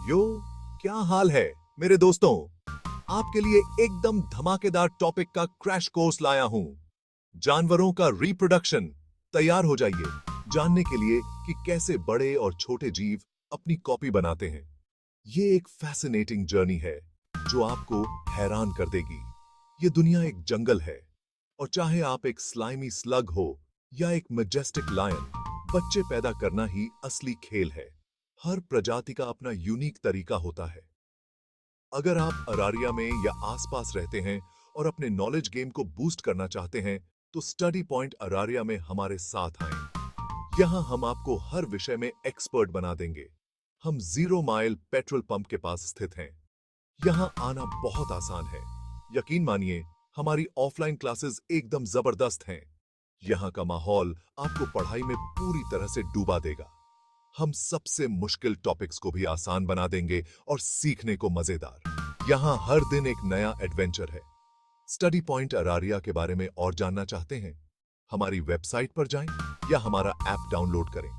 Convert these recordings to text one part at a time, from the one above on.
यो, क्या हाल है मेरे दोस्तों। आपके लिए एकदम धमाकेदार टॉपिक का क्रैश कोर्स लाया हूं। जानवरों का रिप्रोडक्शन। तैयार हो जाइए जानने के लिए कि कैसे बड़े और छोटे जीव अपनी कॉपी बनाते हैं। ये एक फैसिनेटिंग जर्नी है जो आपको हैरान कर देगी। ये दुनिया एक जंगल है और चाहे आप एक स्लाइमी स्लग हो या एक मैजेस्टिक लायन, बच्चे पैदा करना ही असली खेल है। हर प्रजाति का अपना यूनिक तरीका होता है। अगर आप अरारिया में या आसपास रहते हैं और अपने नॉलेज गेम को बूस्ट करना चाहते हैं, तो स्टडी पॉइंट अरारिया में हमारे साथ आएं। यहां हम आपको हर विषय में एक्सपर्ट बना देंगे। हम 0 माइल पेट्रोल पंप के पास स्थित हैं। यहां आना बहुत आसान है। यकीन मानिए, हमारी ऑफलाइन क्लासेस एकदम जबरदस्त हैं। यहां का माहौल आपको पढ़ाई में पूरी तरह से डूबा देगा। हम सबसे मुश्किल टॉपिक्स को भी आसान बना देंगे और सीखने को मजेदार। यहां हर दिन एक नया एडवेंचर है। स्टडी पॉइंट अरारिया के बारे में और जानना चाहते हैं? हमारी वेबसाइट पर जाएं या हमारा ऐप डाउनलोड करें।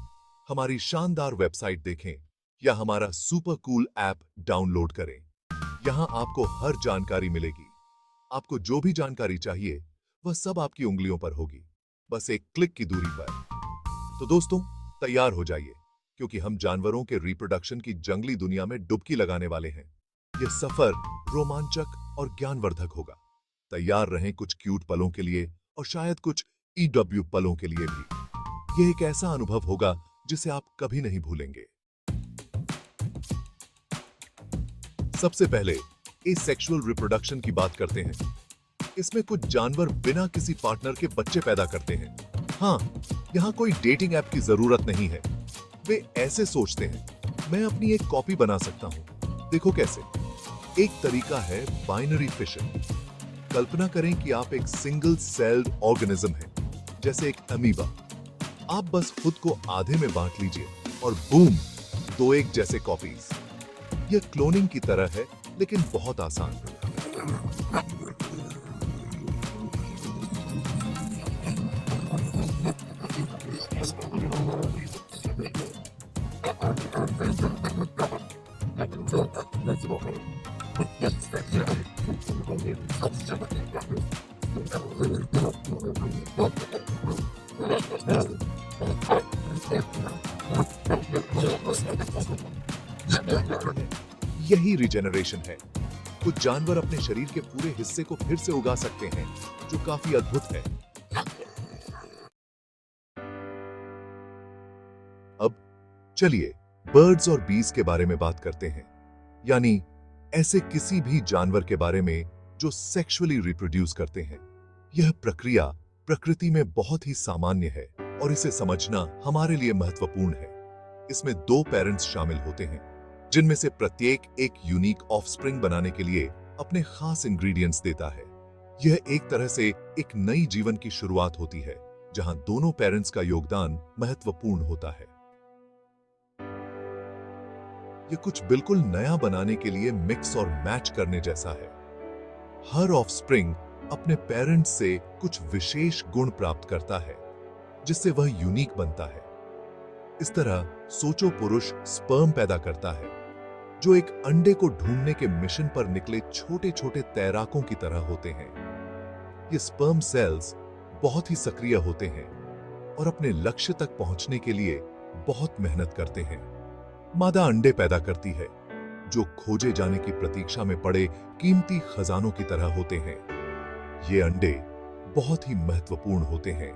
हमारी शानदार वेबसाइट देखें या हमारा सुपर कूल ऐप डाउनलोड करें। यहां आपको हर जानकारी मिलेगी। आपको जो भी जानकारी चाहिए वह सब आपकी उंगलियों पर होगी, बस एक क्लिक की दूरी पर। तो दोस्तों, तैयार हो जाइए क्योंकि हम जानवरों के रिप्रोडक्शन की जंगली दुनिया में डुबकी लगाने वाले हैं। यह सफर रोमांचक और ज्ञानवर्धक होगा। तैयार रहें कुछ क्यूट पलों के लिए और शायद कुछ ईडब्ल्यू पलों के लिए भी। यह एक ऐसा अनुभव होगा जिसे आप कभी नहीं भूलेंगे। सबसे पहले एसेक्सुअल रिप्रोडक्शन की बात करते हैं। इसमें कुछ जानवर बिना किसी पार्टनर के बच्चे पैदा करते हैं। हाँ, यहां कोई डेटिंग ऐप की जरूरत नहीं है। वे ऐसे सोचते हैं, मैं अपनी एक कॉपी बना सकता हूं। देखो कैसे। एक तरीका है बाइनरी फिशिंग। कल्पना करें कि आप एक सिंगल सेल्ड ऑर्गेनिज्म हैं, जैसे एक अमीबा। आप बस खुद को आधे में बांट लीजिए और बूम, 2 एक जैसे कॉपीज। यह क्लोनिंग की तरह है, लेकिन बहुत आसान। यही रिजेनरेशन है। कुछ जानवर अपने शरीर के पूरे हिस्से को फिर से उगा सकते हैं, जो काफी अद्भुत है। अब चलिए बर्ड्स और बीज के बारे में बात करते हैं, यानी ऐसे किसी भी जानवर के बारे में जो सेक्सुअली रिप्रोड्यूस करते हैं। यह प्रक्रिया प्रकृति में बहुत ही सामान्य है और इसे समझना हमारे लिए महत्वपूर्ण है। इसमें 2 पेरेंट्स शामिल होते हैं, जिनमें से प्रत्येक एक यूनिक ऑफस्प्रिंग बनाने के लिए अपने खास इंग्रेडिएंट्स देता है। यह एक तरह से एक नई जीवन की शुरुआत होती है, जहां दोनों पेरेंट्स का योगदान महत्वपूर्ण होता है। यह कुछ बिल्कुल नया बनाने के लिए मिक्स और मैच करने जैसा है। हर ऑफस्प्रिंग अपने पेरेंट्स से कुछ विशेष गुण प्राप्त करता है, जिससे वह यूनिक बनता है। इस तरह सोचो, पुरुष स्पर्म पैदा करता है, जो एक अंडे को ढूंढने के मिशन पर निकले छोटे छोटे तैराकों की तरह होते हैं। ये स्पर्म सेल्स बहुत ही सक्रिय होते हैं और अपने लक्ष्य तक पहुंचने के लिए बहुत मेहनत करते हैं। मादा अंडे पैदा करती है, जो खोजे जाने की प्रतीक्षा में पड़े कीमती खजानों की तरह होते हैं। ये अंडे बहुत ही महत्वपूर्ण होते हैं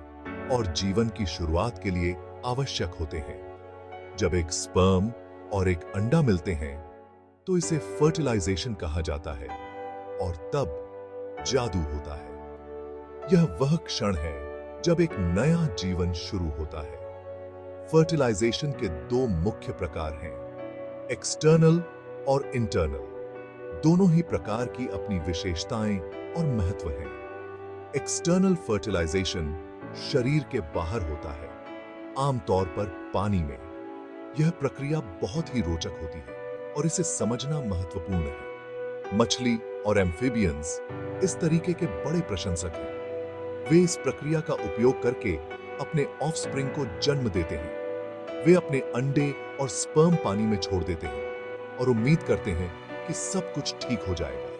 और जीवन की शुरुआत के लिए आवश्यक होते हैं। जब एक स्पर्म और एक अंडा मिलते हैं, तो इसे फर्टिलाइजेशन कहा जाता है और तब जादू होता है। यह वह क्षण है जब एक नया जीवन शुरू होता है। फर्टिलाइजेशन के 2 मुख्य प्रकार हैं, एक्सटर्नल और इंटरनल। दोनों ही प्रकार की अपनी विशेषताएं और महत्व हैं। एक्सटर्नल फर्टिलाइजेशन शरीर के बाहर होता है, आमतौर पर पानी में। यह प्रक्रिया बहुत ही रोचक होती है और इसे समझना महत्वपूर्ण है। मछली और एम्फिबियंस इस तरीके के बड़े प्रशंसक हैं। वे इस प्रक्रिया का उपयोग करके अपने ऑफस्प्रिंग को जन्म देते हैं। वे अपने अंडे और स्पर्म पानी में छोड़ देते हैं और उम्मीद करते हैं कि सब कुछ ठीक हो जाएगा।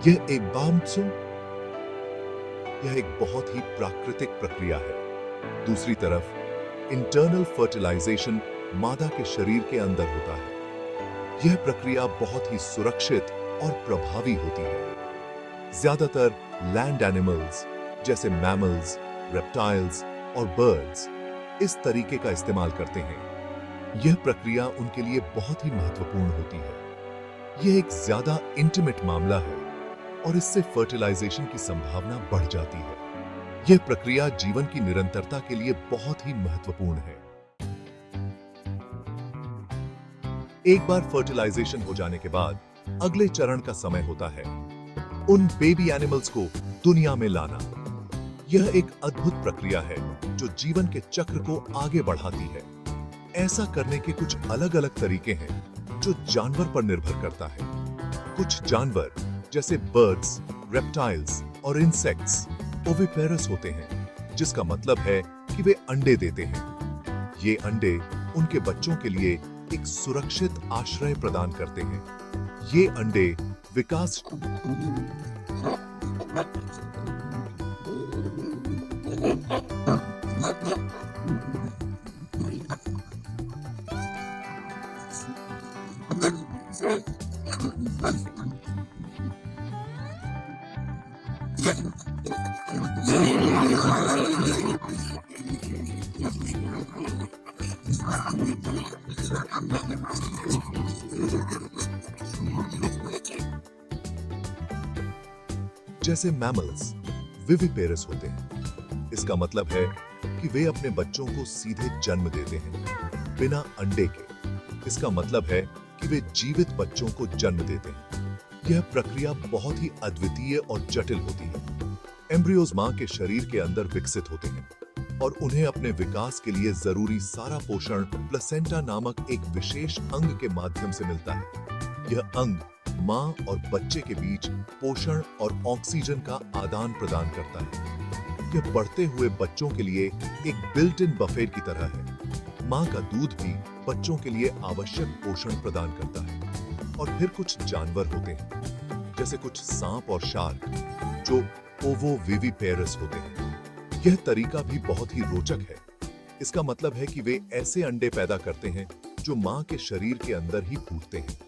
यह एक बामसुम यह एक बहुत ही प्राकृतिक प्रक्रिया है। दूसरी तरफ इंटरनल फर्टिलाइजेशन मादा के शरीर के अंदर होता है। यह प्रक्रिया बहुत ही सुरक्षित और प्रभावी होती है। ज्यादातर लैंड एनिमल्स जैसे मैमल्स, रेप्टाइल्स और बर्ड्स इस तरीके का इस्तेमाल करते हैं। यह प्रक्रिया उनके लिए बहुत ही महत्वपूर्ण होती है। यह एक ज्यादा इंटीमेट मामला है और इससे फर्टिलाइजेशन की संभावना बढ़ जाती है। यह प्रक्रिया जीवन की निरंतरता के लिए बहुत ही महत्वपूर्ण है। एक बार फर्टिलाइजेशन हो जाने के बाद अगले चरण का समय होता है उन बेबी एनिमल्स को दुनिया में लाना। यह एक अद्भुत प्रक्रिया है जो जीवन के चक्र को आगे बढ़ाती है। ऐसा करने के कुछ अलग-अलग तरीके हैं जो जानवर पर निर्भर करता है। कुछ जानवर जैसे बर्ड्स, रेप्टाइल्स और इंसेक्ट्स ओविपेरस होते हैं, जिसका मतलब है कि वे अंडे देते हैं। ये अंडे उनके बच्चों के लिए एक सुरक्षित आश्रय प्रदान करते हैं। ये अंडे विकास जैसे मैमल्स विविपेरस होते हैं। इसका मतलब है कि वे अपने बच्चों को सीधे जन्म देते हैं बिना अंडे के। इसका मतलब है कि वे जीवित बच्चों को जन्म देते हैं। यह प्रक्रिया बहुत ही अद्वितीय और जटिल होती है। एम्ब्रियोज मां के शरीर के अंदर विकसित होते हैं और उन्हें अपने विकास के लिए जरूरी सारा पोषण प्लेसेंटा नामक एक विशेष अंग के माध्यम से मिलता है। यह अंग मां और बच्चे के बीच पोषण और ऑक्सीजन का आदान प्रदान करता है। यह बढ़ते हुए बच्चों के लिए एक बिल्ट इन बफेट की तरह है। मां का दूध भी बच्चों के लिए आवश्यक पोषण प्रदान करता है। और फिर कुछ जानवर होते हैं जैसे कुछ सांप और शार्क जो ओवोविविपेरस होते हैं। यह तरीका भी बहुत ही रोचक है। इसका मतलब है कि वे ऐसे अंडे पैदा करते हैं जो मां के शरीर के अंदर ही फूटते हैं।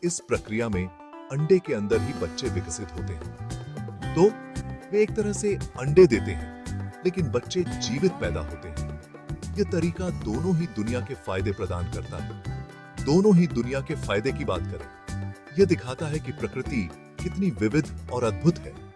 इस प्रक्रिया में अंडे के अंदर ही बच्चे विकसित होते हैं। तो वे एक तरह से अंडे देते हैं, लेकिन बच्चे जीवित पैदा होते हैं। यह तरीका दोनों ही दुनिया के फायदे प्रदान करता है। दोनों ही दुनिया के फायदे की बात करें। यह दिखाता है कि प्रकृति कितनी विविध और अद्भुत है।